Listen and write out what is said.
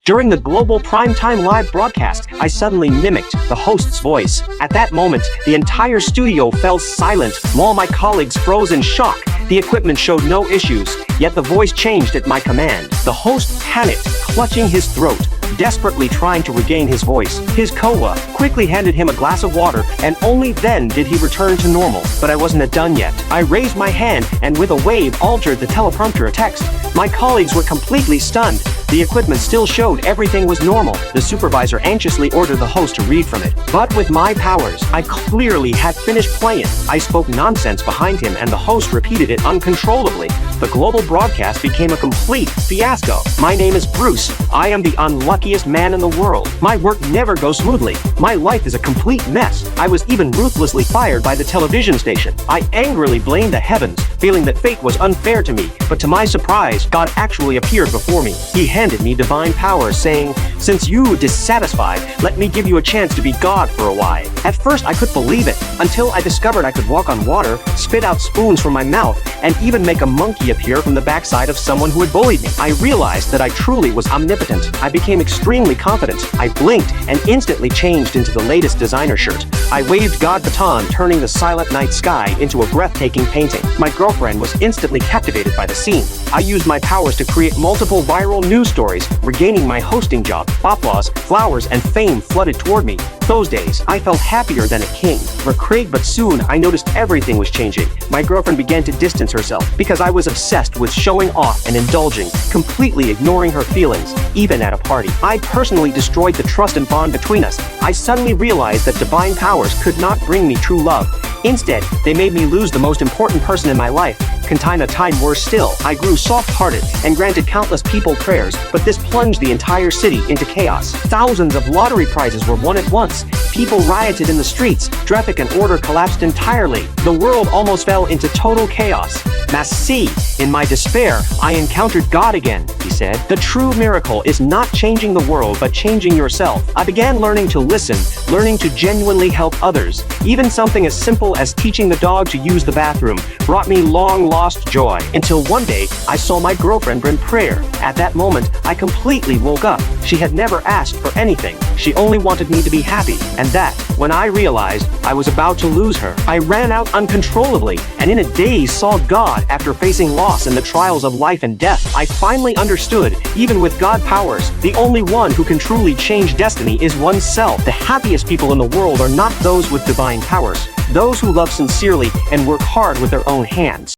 During the global primetime live broadcast, I suddenly mimicked the host's voice. At that moment, the entire studio fell silent. All my colleagues froze in shock. The equipment showed no issues, yet the voice changed at my command. The host panicked, clutching his throat, desperately trying to regain his voice. His co-host quickly handed him a glass of water, and only then did he return to normal. But I wasn't done yet. I raised my hand and with a wave altered the teleprompter text. My colleagues were completely stunned. The equipment still showed everything was normal. The supervisor anxiously ordered the host to read from it. But with my powers, I clearly had finished playing. I spoke nonsense behind him and the host repeated it uncontrollably. The global broadcast became a complete fiasco. My name is Bruce. I am the unluckiest man in the world. My work never goes smoothly. My life is a complete mess. I was even ruthlessly fired by the television station. I angrily blamed the heavens, feeling that fate was unfair to me. But to my surprise, God actually appeared before me. He handed me divine powers, saying, "Since you dissatisfied, let me give you a chance to be God for a while." At first I couldn't believe it, until I discovered I could walk on water, spit out spoons from my mouth, and even make a monkey appear from the backside of someone who had bullied me. I realized that I truly was omnipotent. I became extremely confident. I blinked and instantly changed into the latest designer shirt. I waved God baton, turning the silent night sky into a breathtaking painting. My girlfriend was instantly captivated by the scene. I used my powers to create multiple viral news stories, regaining my hosting job. Applause, flowers, and fame flooded toward me. Those days, I felt happier than a king. But soon, I noticed everything was changing. My girlfriend began to distance herself because I was obsessed with showing off and indulging, completely ignoring her feelings, even at a party. I personally destroyed the trust and bond between us. I suddenly realized that divine powers could not bring me true love. Instead, they made me lose the most important person in my life. Kinda time worse still, I grew soft-hearted and granted countless people prayers, but this plunged the entire city into chaos. Thousands of lottery prizes were won at once. People rioted in the streets. Traffic and order collapsed entirely. The world almost fell into total chaos. See, in my despair, I encountered God again, he said. The true miracle is not changing the world, but changing yourself. I began learning to listen, learning to genuinely help others. Even something as simple as teaching the dog to use the bathroom brought me long-lost joy. Until one day, I saw my girlfriend in prayer. At that moment, I completely woke up. She had never asked for anything. She only wanted me to be happy. And that, when I realized I was about to lose her, I ran out uncontrollably, and in a daze saw God. After facing loss and the trials of life and death, I finally understood, even with God powers, the only one who can truly change destiny is oneself. The happiest people in the world are not those with divine powers, those who love sincerely and work hard with their own hands.